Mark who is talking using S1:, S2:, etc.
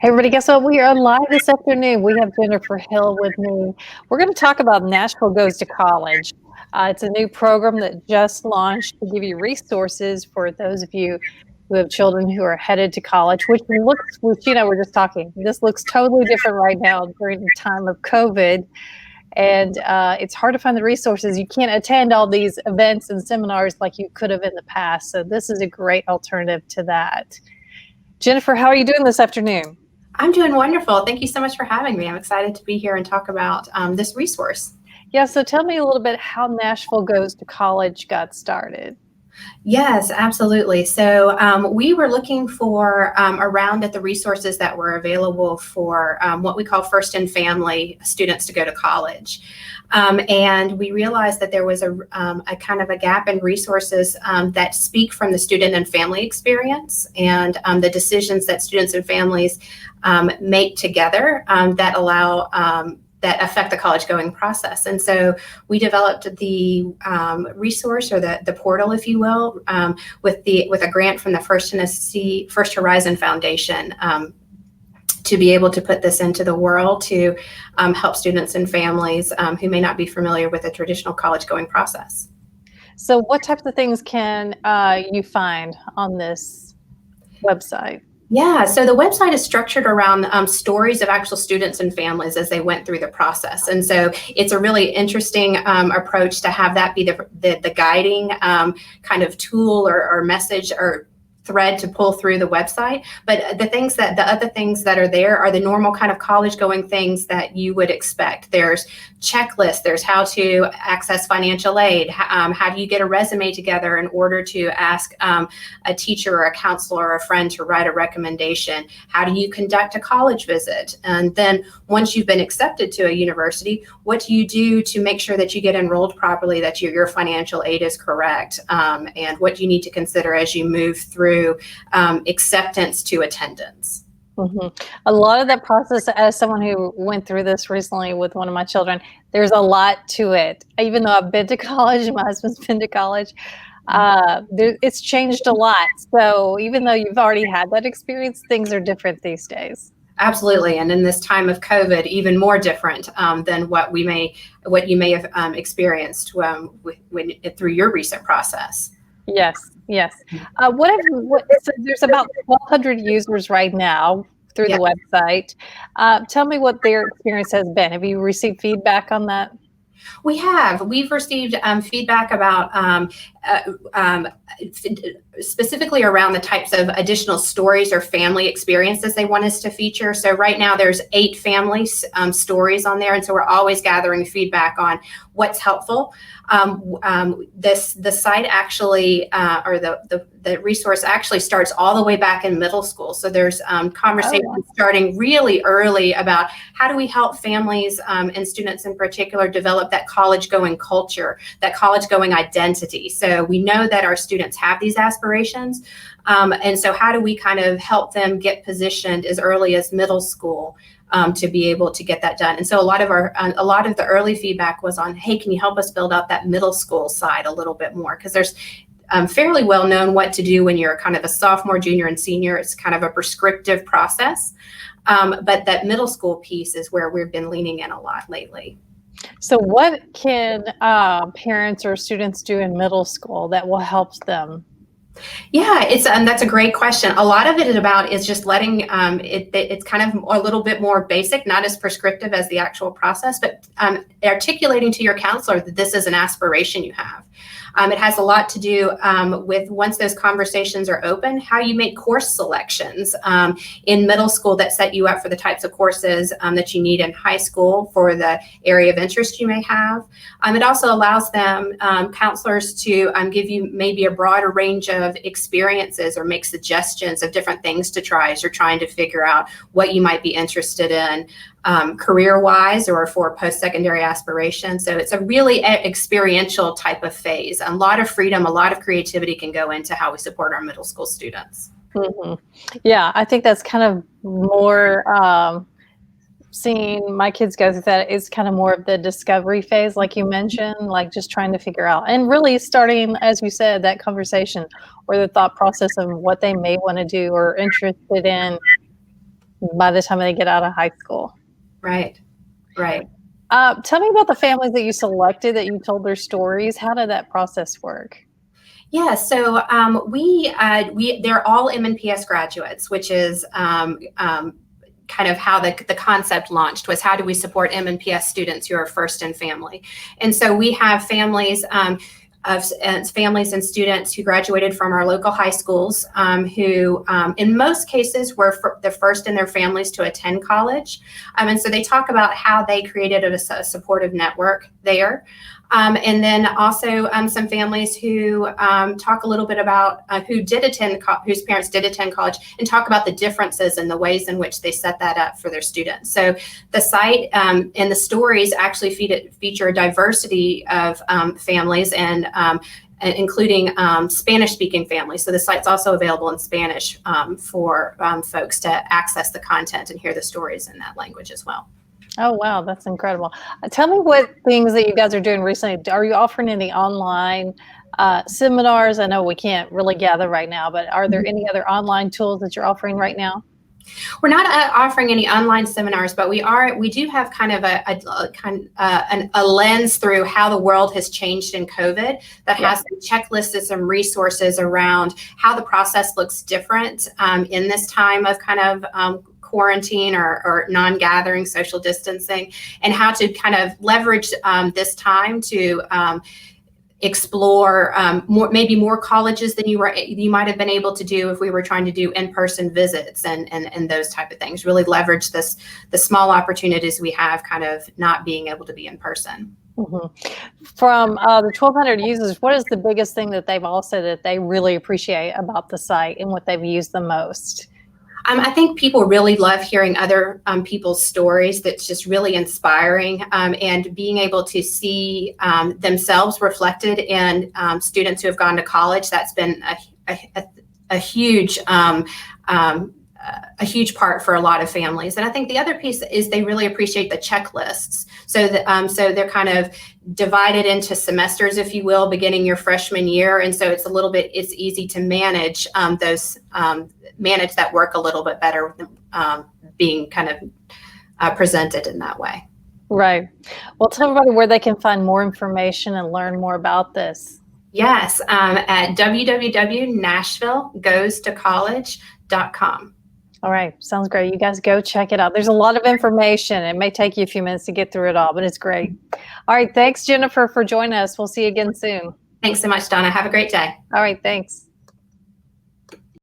S1: Hey, everybody, guess what? We are live this afternoon. We have Jennifer Hill with me. We're going to talk about Nashville Goes to College. It's a new program that just launched to give you resources for those of you who have children who are headed to college, we're just talking. This looks totally different right now during the time of COVID. And it's hard to find the resources. You can't attend all these events and seminars like you could have in the past. So this is a great alternative to that. Jennifer, how are you doing this afternoon?
S2: I'm doing wonderful. Thank you so much for having me. I'm excited to be here and talk about this resource.
S1: Yeah, so tell me a little bit how Nashville Goes to College got started.
S2: Yes, absolutely. So we were looking for around at the resources that were available for what we call first and family students to go to college. And we realized that there was a kind of a gap in resources that speak from the student and family experience and the decisions that students and families make together that allow that affect the college going process. And so we developed the resource, or the portal, if you will, with a grant from the First Horizon Foundation to be able to put this into the world to help students and families who may not be familiar with the traditional college going process.
S1: So what types of things can you find on this website?
S2: Yeah, so the website is structured around stories of actual students and families as they went through the process. And so it's a really interesting approach to have that be the guiding kind of tool or message or thread to pull through the website. But the other things that are there are the normal kind of college going things that you would expect. There's checklists, there's how to access financial aid, how do you get a resume together in order to ask a teacher or a counselor or a friend to write a recommendation, how do you conduct a college visit, and then once you've been accepted to a university, what do you do to make sure that you get enrolled properly, that your financial aid is correct, and what do you need to consider as you move through acceptance to attendance.
S1: Mm-hmm. A lot of that process, as someone who went through this recently with one of my children, there's a lot to it. Even though I've been to college, my husband's been to college, it's changed a lot. So even though you've already had that experience, things are different these days.
S2: Absolutely, and in this time of COVID, even more different than what you may have experienced through your recent process.
S1: Yes. So there's about 1,200 users right now through the website. Tell me what their experience has been. Have you received feedback on that?
S2: We have. We've received feedback about specifically around the types of additional stories or family experiences they want us to feature. So right now there's 8 family stories on there, and so we're always gathering feedback on what's helpful. The site actually, or the resource actually starts all the way back in middle school. So there's conversations starting really early about how do we help families and students in particular develop that college going culture, that college going identity. So we know that our students have these aspirations. And so how do we kind of help them get positioned as early as middle school to be able to get that done? And so a lot of the early feedback was on, hey, can you help us build out that middle school side a little bit more? Because there's fairly well known what to do when you're kind of a sophomore, junior, and senior. It's kind of a prescriptive process. But that middle school piece is where we've been leaning in a lot lately.
S1: So what can parents or students do in middle school that will help them?
S2: Yeah, that's a great question. A lot of it is just letting it's kind of a little bit more basic, not as prescriptive as the actual process, but articulating to your counselor that this is an aspiration you have. It has a lot to do with, once those conversations are open, how you make course selections in middle school that set you up for the types of courses that you need in high school for the area of interest you may have. It also allows them, counselors, to give you maybe a broader range of experiences or make suggestions of different things to try as you're trying to figure out what you might be interested in career-wise or for post-secondary aspirations. So it's a really experiential type of phase. A lot of freedom, a lot of creativity can go into how we support our middle school students.
S1: Mm-hmm. Yeah, I think that's kind of more seeing my kids go through that. It's kind of more of the discovery phase, like you mentioned, like just trying to figure out and really starting, as you said, that conversation or the thought process of what they may want to do or interested in by the time they get out of high school.
S2: Right, right.
S1: Tell me about the families that you selected, that you told their stories. How did that process work?
S2: Yeah, so they're all MNPS graduates, which is kind of how the concept launched, was how do we support MNPS students who are first in family. And so we have families families and students who graduated from our local high schools, who in most cases were the first in their families to attend college. And so they talk about how they created a supportive network there. And then also some families who talk a little bit about whose parents did attend college, and talk about the differences and the ways in which they set that up for their students. So the site and the stories actually feature a diversity of families, and including Spanish-speaking families. So the site's also available in Spanish for folks to access the content and hear the stories in that language as well.
S1: Oh, wow, that's incredible. Tell me what things that you guys are doing recently. Are you offering any online seminars? I know we can't really gather right now, but are there any other online tools that you're offering right now?
S2: We're not offering any online seminars, but we do have kind of a lens through how the world has changed in COVID, that has some checklists and some resources around how the process looks different in this time of kind of quarantine or non-gathering social distancing, and how to kind of leverage this time to explore maybe more colleges than you might have been able to do if we were trying to do in-person visits and those type of things. Really leverage the small opportunities we have, kind of not being able to be in person.
S1: Mm-hmm. From the 1,200 users, what is the biggest thing that they've all said that they really appreciate about the site, and what they've used the most?
S2: I think people really love hearing other people's stories. That's just really inspiring, and being able to see themselves reflected in students who have gone to college. That's been a huge part for a lot of families. And I think the other piece is they really appreciate the checklists. So that so they're kind of divided into semesters, if you will, beginning your freshman year. And so it's easy to manage manage that work a little bit better, being kind of presented in that way.
S1: Right. Well, tell everybody where they can find more information and learn more about this.
S2: Yes, at www.nashvillegoestocollege.com.
S1: All right. Sounds great. You guys go check it out. There's a lot of information. It may take you a few minutes to get through it all, but it's great. All right. Thanks, Jennifer, for joining us. We'll see you again soon.
S2: Thanks so much, Donna. Have a great day.
S1: All right. Thanks.